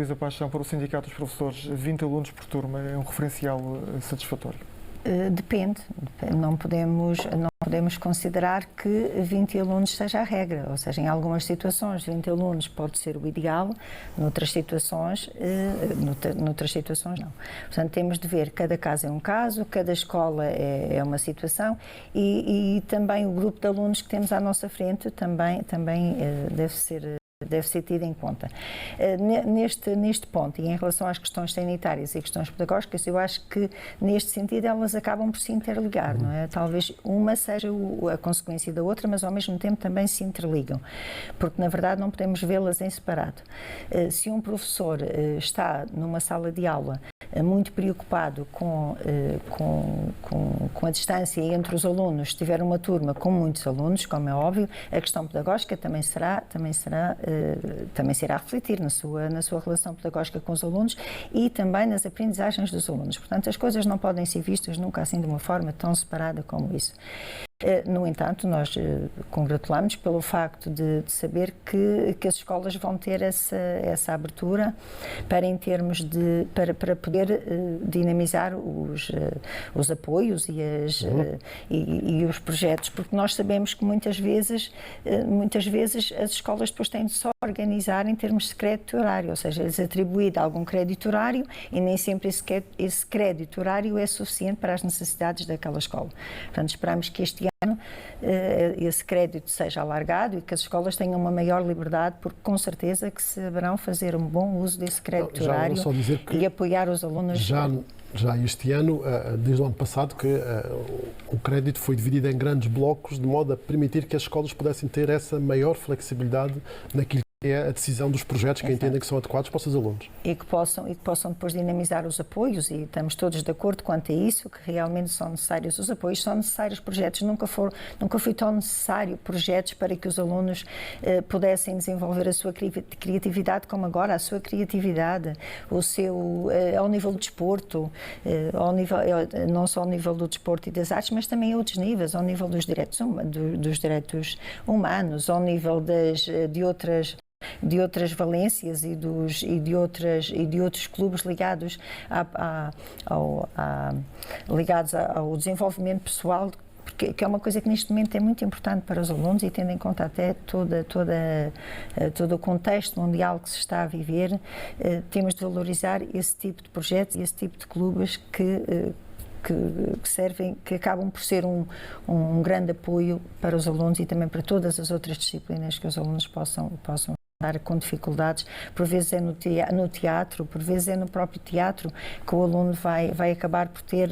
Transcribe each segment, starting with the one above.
Luísa Paixão, para o Sindicato dos Professores, 20 alunos por turma é um referencial satisfatório? Depende. Não podemos considerar que 20 alunos seja a regra, ou seja, em algumas situações 20 alunos pode ser o ideal, noutras situações não. Portanto, temos de ver, cada caso é um caso, cada escola é uma situação e também o grupo de alunos que temos à nossa frente também deve ser tido em conta. Neste ponto, e em relação às questões sanitárias e questões pedagógicas, eu acho que, neste sentido, elas acabam por se interligar, não é? Talvez uma seja a consequência da outra, mas, ao mesmo tempo, também se interligam, porque, na verdade, não podemos vê-las em separado. Se um professor está numa sala de aula muito preocupado com a distância entre os alunos, se tiver uma turma com muitos alunos, como é óbvio, a questão pedagógica também se irá refletir na sua relação pedagógica com os alunos e também nas aprendizagens dos alunos. Portanto, as coisas não podem ser vistas nunca assim de uma forma tão separada como isso. No entanto, nós congratulamos pelo facto de saber que as escolas vão ter essa abertura para poder dinamizar os apoios e os projetos, porque nós sabemos que muitas vezes as escolas depois têm de só organizar em termos de crédito horário, ou seja, eles atribuído algum crédito horário e nem sempre esse crédito horário é suficiente para as necessidades daquela escola. Portanto, esperamos que este ano esse crédito seja alargado e que as escolas tenham uma maior liberdade, porque com certeza que saberão fazer um bom uso desse crédito horário e apoiar os alunos. Já este ano, desde o ano passado, que o crédito foi dividido em grandes blocos, de modo a permitir que as escolas pudessem ter essa maior flexibilidade naquilo que é a decisão dos projetos que entendem que são adequados para os seus alunos. E que possam depois dinamizar os apoios, e estamos todos de acordo quanto a isso, que realmente são necessários os apoios, são necessários projetos. Nunca foi tão necessário projetos para que os alunos pudessem desenvolver a sua criatividade como agora, a sua criatividade, ao nível do desporto, não só ao nível do desporto e das artes, mas também a outros níveis, ao nível dos direitos humanos, ao nível de outras valências e de outros clubes ligados ao desenvolvimento pessoal, que é uma coisa que neste momento é muito importante para os alunos, e tendo em conta até todo o contexto mundial que se está a viver, temos de valorizar esse tipo de projetos e esse tipo de clubes que acabam por ser um grande apoio para os alunos e também para todas as outras disciplinas que os alunos possam estar com dificuldades. Por vezes é no teatro, por vezes é no próprio teatro que o aluno vai acabar por ter,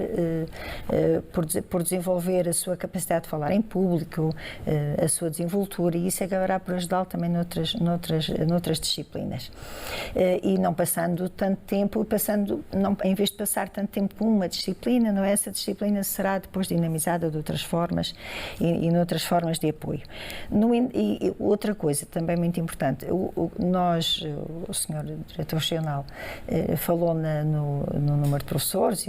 por desenvolver a sua capacidade de falar em público, a sua desenvoltura, e isso acabará por ajudá-lo também noutras disciplinas. E não passando tanto tempo, em vez de passar tanto tempo com uma disciplina, não é? Essa disciplina será depois dinamizada de outras formas e noutras formas de apoio. E outra coisa também muito importante, o senhor diretor regional falou no número de professores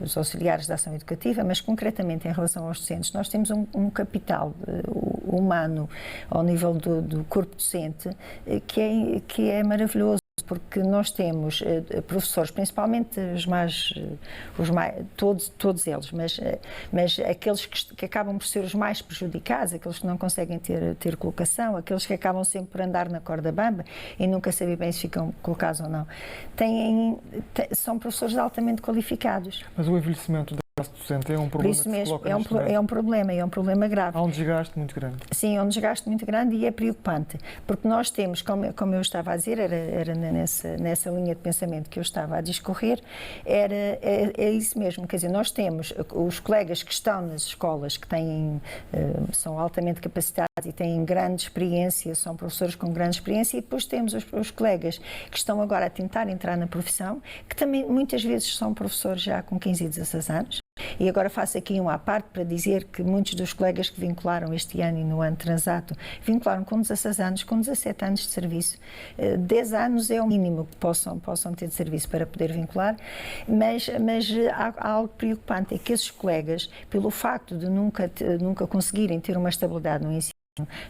nos auxiliares de ação educativa, mas concretamente em relação aos docentes, nós temos um capital humano ao nível do corpo docente que é maravilhoso, porque nós temos professores, principalmente todos eles, mas aqueles que acabam por ser os mais prejudicados, aqueles que não conseguem ter colocação, aqueles que acabam sempre por andar na corda bamba e nunca sabem bem se ficam colocados ou não, são professores altamente qualificados. Mas o envelhecimento da classe docente é um problema. Por isso mesmo, é um problema grave. Há um desgaste muito grande. Sim, é um desgaste muito grande e é preocupante, porque nós temos, como eu estava a dizer, era nessa linha de pensamento que eu estava a discorrer, é isso mesmo, quer dizer, nós temos os colegas que estão nas escolas, que são altamente capacitados e têm grande experiência, são professores com grande experiência, e depois temos os colegas que estão agora a tentar entrar na profissão, que também muitas vezes são professores já com 15 e 16 anos. E agora faço aqui à parte para dizer que muitos dos colegas que vincularam este ano e no ano transato, vincularam com 16 anos, com 17 anos de serviço. 10 anos é o mínimo que possam ter de serviço para poder vincular, mas há algo preocupante, é que esses colegas, pelo facto de nunca conseguirem ter uma estabilidade no ensino,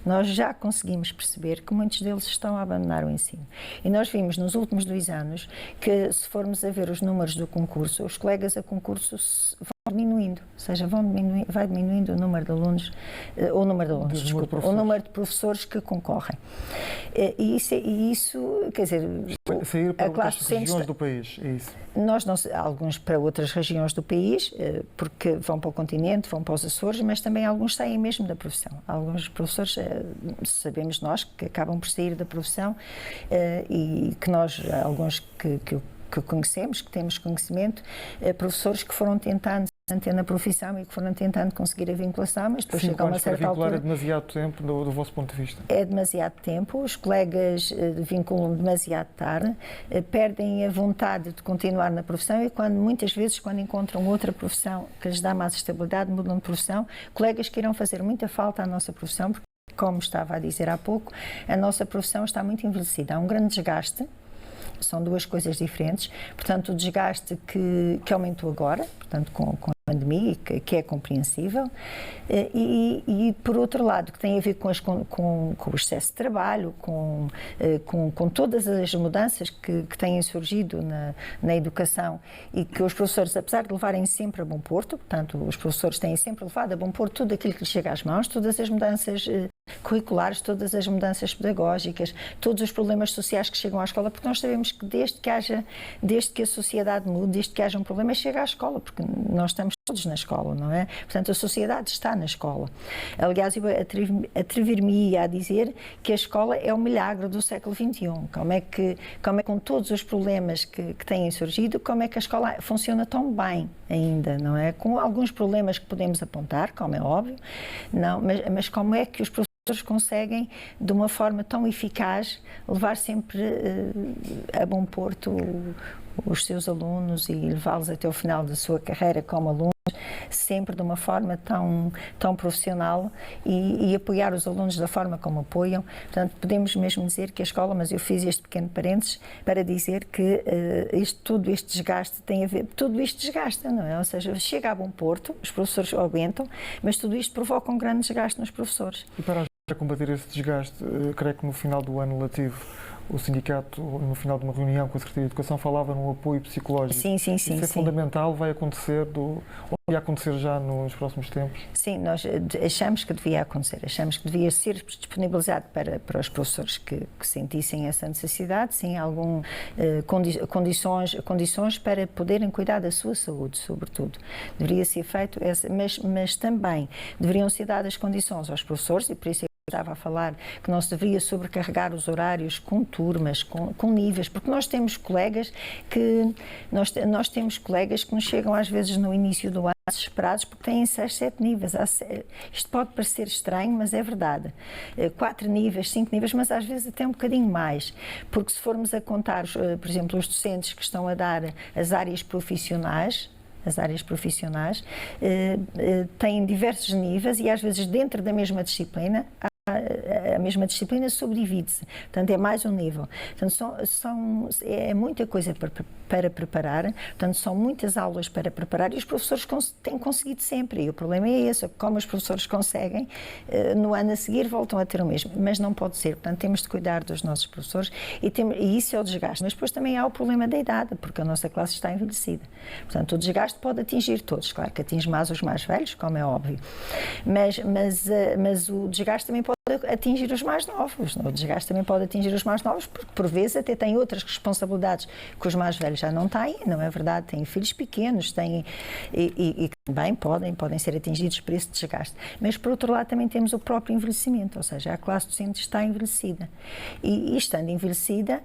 nós já conseguimos perceber que muitos deles estão a abandonar o ensino. E nós vimos nos últimos 2 anos que, se formos a ver os números do concurso, os colegas a concurso vão diminuindo, ou seja, vai diminuindo o número de alunos, o número de professores que concorrem. E isso, quer dizer, sair para a classe outras regiões docente do país, é isso? Alguns para outras regiões do país, porque vão para o continente, vão para os Açores, mas também alguns saem mesmo da profissão. Alguns professores, sabemos nós, que acabam por sair da profissão e que nós, alguns que conhecemos, que temos conhecimento, professores que foram tentando se manter na profissão e que foram tentando conseguir a vinculação, mas depois chegam a uma certa altura. É demasiado tempo do vosso ponto de vista? É demasiado tempo, os colegas vinculam demasiado tarde, perdem a vontade de continuar na profissão e muitas vezes quando encontram outra profissão que lhes dá mais estabilidade, mudam de profissão, colegas que irão fazer muita falta à nossa profissão, porque, como estava a dizer há pouco, a nossa profissão está muito envelhecida, há um grande desgaste. São 2 coisas diferentes, portanto o desgaste que aumentou agora, portanto com a pandemia, que é compreensível, e por outro lado, que tem a ver com o excesso de trabalho, com todas as mudanças que têm surgido na educação e que os professores, apesar de levarem sempre a bom porto, portanto os professores têm sempre levado a bom porto tudo aquilo que lhes chega às mãos, todas as mudanças curriculares, todas as mudanças pedagógicas, todos os problemas sociais que chegam à escola, porque nós sabemos que desde que a sociedade mude, desde que haja um problema, chega à escola, porque nós estamos todos na escola, não é? Portanto, a sociedade está na escola. Aliás, eu atrever-me-ia a dizer que a escola é o milagre do século XXI. Como é que com todos os problemas que têm surgido, como é que a escola funciona tão bem ainda, não é? Com alguns problemas que podemos apontar, como é óbvio, não, mas como é que os professores conseguem, de uma forma tão eficaz, levar sempre a bom porto os seus alunos e levá-los até o final da sua carreira como alunos, sempre de uma forma tão profissional e apoiar os alunos da forma como apoiam. Portanto, podemos mesmo dizer que a escola, mas eu fiz este pequeno parênteses para dizer que todo este desgaste tem a ver, tudo isto desgasta, não é? Ou seja, chega a bom porto, os professores aguentam, mas tudo isto provoca um grande desgaste nos professores. E para combater esse desgaste, creio que no final do ano letivo o sindicato, no final de uma reunião com a Secretaria de Educação, falava num apoio psicológico. Sim. Isso é fundamental, vai acontecer, ou vai acontecer já nos próximos tempos? Sim, nós achamos que devia acontecer, achamos que devia ser disponibilizado para os professores que sentissem essa necessidade, sim, algumas condições para poderem cuidar da sua saúde, sobretudo. Deveria ser feito, mas também deveriam ser dadas condições aos professores, e por isso estava a falar que não se deveria sobrecarregar os horários com turmas, com níveis, porque nós temos colegas que nos chegam às vezes no início do ano desesperados porque têm 6, 7 níveis. Isto pode parecer estranho, mas é verdade. 4 níveis, 5 níveis, mas às vezes até um bocadinho mais, porque se formos a contar, por exemplo, os docentes que estão a dar as áreas profissionais têm diversos níveis e às vezes dentro da mesma disciplina a mesma disciplina subdivide-se, portanto é mais um nível. Portanto, é muita coisa para preparar, portanto são muitas aulas para preparar e os professores têm conseguido sempre, e o problema é esse, como os professores conseguem, no ano a seguir voltam a ter o mesmo, mas não pode ser, portanto temos de cuidar dos nossos professores e isso é o desgaste, mas depois também há o problema da idade, porque a nossa classe está envelhecida, portanto o desgaste pode atingir todos, claro que atinge mais os mais velhos, como é óbvio, mas o desgaste também pode atingir os mais novos. O desgaste também pode atingir os mais novos, porque por vezes até têm outras responsabilidades que os mais velhos já não têm, não é verdade? Têm filhos pequenos, e também podem ser atingidos por esse desgaste. Mas por outro lado também temos o próprio envelhecimento, ou seja, a classe docente está envelhecida. E estando envelhecida,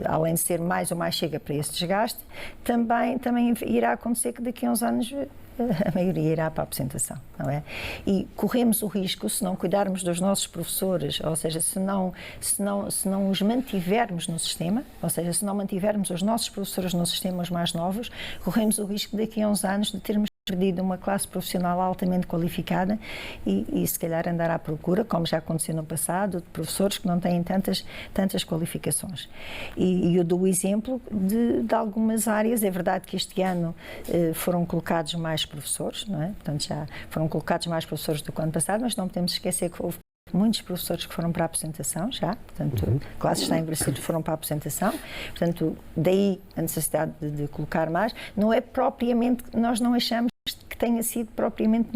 além de ser mais ou mais chega para esse desgaste, também irá acontecer que daqui a uns anos a maioria irá para a aposentação, não é? E corremos o risco, se não cuidarmos dos nossos professores, ou seja, se não os mantivermos no sistema, ou seja, se não mantivermos os nossos professores no sistema, os mais novos, corremos o risco daqui a uns anos de termos perdido uma classe profissional altamente qualificada e se calhar andar à procura, como já aconteceu no passado, de professores que não têm tantas qualificações. E eu dou o exemplo de algumas áreas. É verdade que este ano foram colocados mais professores, não é? Portanto, já foram colocados mais professores do que o ano passado, mas não podemos esquecer que houve muitos professores que foram para a aposentação já, portanto, classes está envelhecidas foram para a aposentação, portanto, daí a necessidade de colocar mais. Não é propriamente, nós não achamos que tenha sido propriamente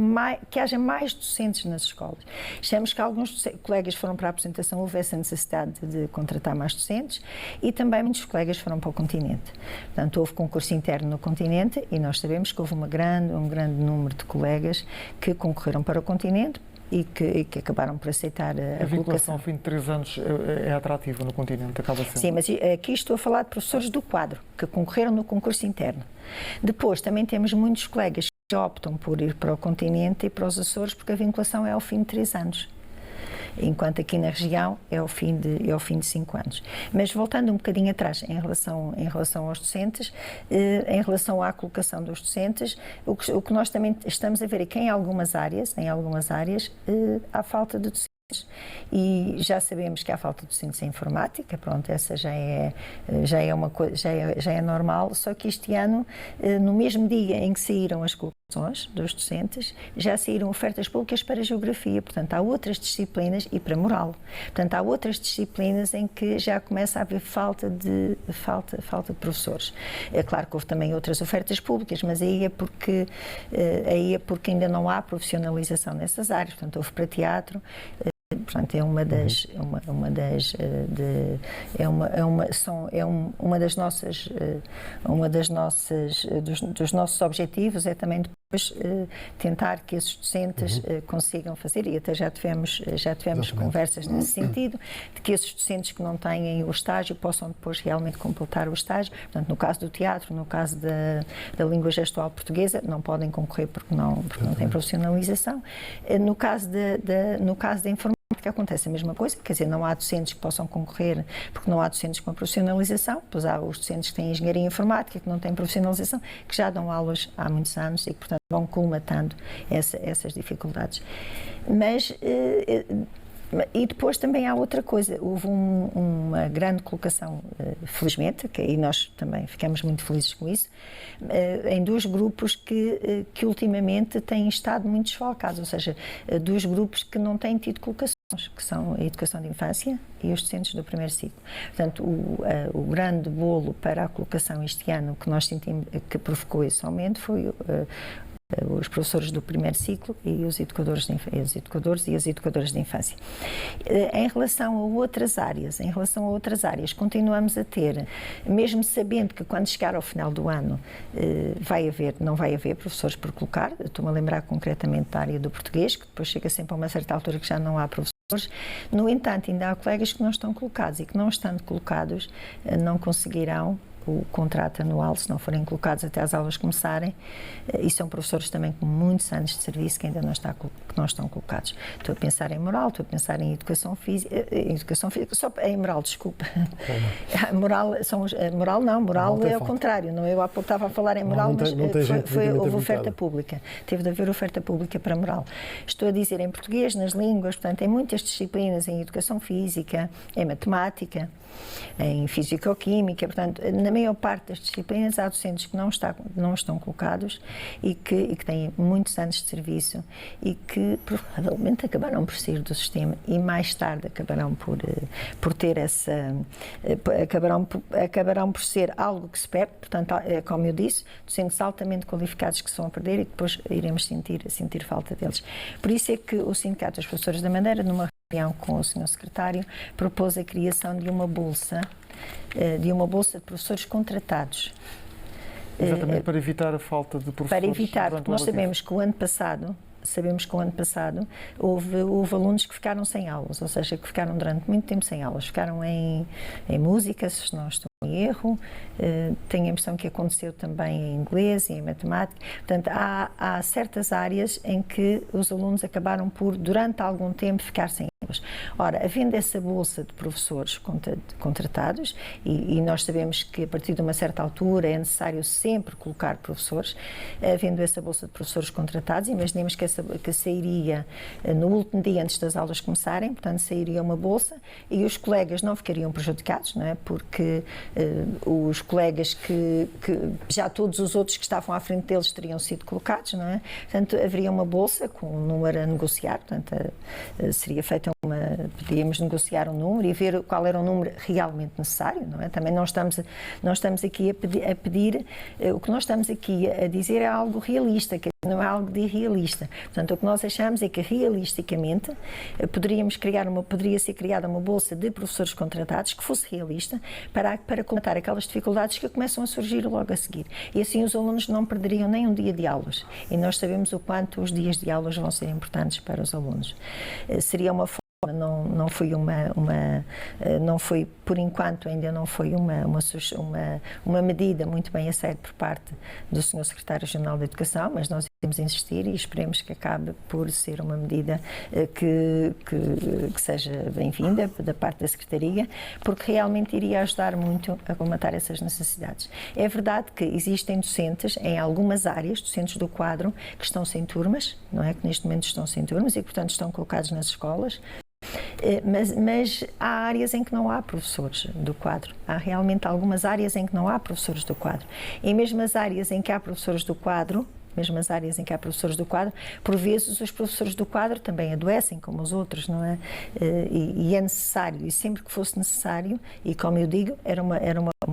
que haja mais docentes nas escolas. Achamos que alguns colegas foram para a aposentação, houve essa necessidade de contratar mais docentes e também muitos colegas foram para o continente. Portanto, houve concurso interno no continente e nós sabemos que houve um grande número de colegas que concorreram para o continente e que acabaram por aceitar a vinculação ao fim de 3 anos é atrativa no continente, acaba sendo. Sim, mas aqui estou a falar de professores do quadro, que concorreram no concurso interno. Depois, também temos muitos colegas que optam por ir para o continente e para os Açores, porque a vinculação é ao fim de 3 anos. Enquanto aqui na região é ao fim de 5 anos. Mas voltando um bocadinho atrás em relação aos docentes, em relação à colocação dos docentes, o que nós também estamos a ver é que em algumas áreas há falta de docentes. E já sabemos que há falta de docentes em informática, pronto, essa já é uma coisa, já é normal, só que este ano, no mesmo dia em que saíram as colocações dos docentes, já saíram ofertas públicas para geografia, portanto há outras disciplinas e para moral, portanto há outras disciplinas em que já começa a haver falta de professores. É claro que houve também outras ofertas públicas, mas aí é porque ainda não há profissionalização nessas áreas, portanto houve para teatro. Portanto, é uma dos nossos objetivos é também depois tentar que esses docentes consigam fazer, e até já tivemos conversas nesse sentido, de que esses docentes que não têm o estágio possam depois realmente completar o estágio. Portanto, no caso do teatro, no caso da língua gestual portuguesa, não podem concorrer porque não têm profissionalização. No caso da informática, que acontece a mesma coisa, quer dizer, não há docentes que possam concorrer porque não há docentes com a profissionalização, pois há os docentes que têm engenharia informática, que não têm profissionalização, que já dão aulas há muitos anos e que, portanto, vão colmatando essas dificuldades. E depois também há outra coisa, houve uma grande colocação, felizmente, e nós também ficamos muito felizes com isso, em 2 grupos que ultimamente têm estado muito desfalcados, ou seja, 2 grupos que não têm tido colocações, que são a educação de infância e os docentes do primeiro ciclo. Portanto, o grande bolo para a colocação este ano que nós sentimos que provocou esse aumento foi os professores do primeiro ciclo e os educadores e as educadoras de infância. Em relação a outras áreas, continuamos a ter, mesmo sabendo que quando chegar ao final do ano não vai haver professores por colocar, estou-me a lembrar concretamente da área do português, que depois chega sempre a uma certa altura que já não há professores. No entanto, ainda há colegas que não estão colocados e que, não estando colocados, não conseguirão o contrato anual, se não forem colocados até as aulas começarem, e são professores também com muitos anos de serviço que ainda não estão colocados. Estou a pensar em moral, estou a pensar em educação física, só em moral, desculpa. Moral é ao contrário, não, eu há pouco estava a falar em moral, mas houve oferta pública, teve de haver oferta pública para moral. Estou a dizer em português, nas línguas, portanto, em muitas disciplinas, em educação física, em matemática, em físico-química, portanto, na maior parte das disciplinas há docentes que não estão colocados e que têm muitos anos de serviço e que provavelmente acabarão por sair do sistema e mais tarde acabarão por ter acabarão por ser algo que se perde, portanto, como eu disse, docentes altamente qualificados que estão a perder e depois iremos sentir falta deles. Por isso é que o Sindicato dos Professores da Madeira, numa reunião com o Sr. Secretário, propôs a criação de uma bolsa de professores contratados. Exatamente, para evitar a falta de professores. Para evitar, porque nós sabemos que o ano passado houve alunos que ficaram sem aulas, ou seja, que ficaram durante muito tempo sem aulas, ficaram em música, se não estou em erro, tenho a impressão que aconteceu também em inglês e em matemática. Portanto, há certas áreas em que os alunos acabaram por, durante algum tempo, ficar sem aulas. Ora, havendo essa bolsa de professores contratados, e nós sabemos que a partir de uma certa altura é necessário sempre colocar professores, havendo essa bolsa de professores contratados, imaginemos que sairia no último dia antes das aulas começarem, portanto sairia uma bolsa e os colegas não ficariam prejudicados, não é? Porque os colegas que já todos os outros que estavam à frente deles teriam sido colocados, não é? Portanto, haveria uma bolsa com um número a negociar, portanto, seria feita podíamos negociar um número e ver qual era o número realmente necessário, não é? Também não estamos aqui a pedir, o que nós estamos aqui a dizer é algo realista, que não é algo de irrealista. Portanto, o que nós achamos é que realisticamente poderia ser criada uma bolsa de professores contratados que fosse realista para combater aquelas dificuldades que começam a surgir logo a seguir. E assim os alunos não perderiam nem um dia de aulas. E nós sabemos o quanto os dias de aulas vão ser importantes para os alunos. Seria uma forma, não foi, por enquanto, ainda não foi uma medida muito bem aceita por parte do Sr. Secretário Regional da Educação, mas nós iremos insistir e esperemos que acabe por ser uma medida que seja bem-vinda da parte da Secretaria, porque realmente iria ajudar muito a combater essas necessidades. É verdade que existem docentes em algumas áreas, docentes do quadro, que estão sem turmas, não é? Que neste momento estão sem turmas e, portanto, estão colocados nas escolas. Mas há áreas em que não há professores do quadro. Há realmente algumas áreas em que não há professores do quadro. E mesmo as áreas em que há professores do quadro, por vezes os professores do quadro também adoecem, como os outros, não é? E é necessário, e sempre que fosse necessário, e como eu digo, era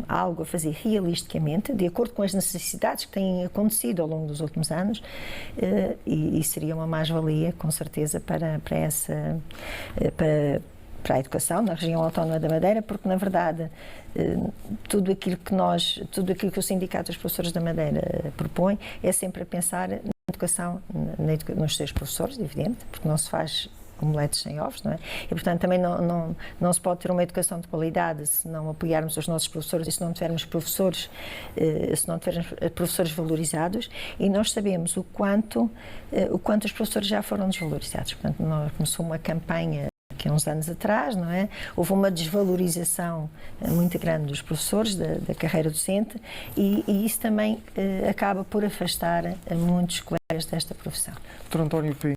algo a fazer realisticamente, de acordo com as necessidades que têm acontecido ao longo dos últimos anos, e seria uma mais-valia, com certeza, para a educação na região autónoma da Madeira, porque na verdade tudo aquilo que o Sindicato dos Professores da Madeira propõe é sempre a pensar na educação, nos seus professores, evidente, porque não se faz omeletes sem ovos, não é? E portanto também não se pode ter uma educação de qualidade se não apoiarmos os nossos professores e se não tivermos professores valorizados, e nós sabemos o quanto os professores já foram desvalorizados. Portanto, começou uma campanha que há uns anos atrás, não é? Houve uma desvalorização muito grande dos professores, da carreira docente, e isso também acaba por afastar muitos colegas desta profissão. Dr. António Paim,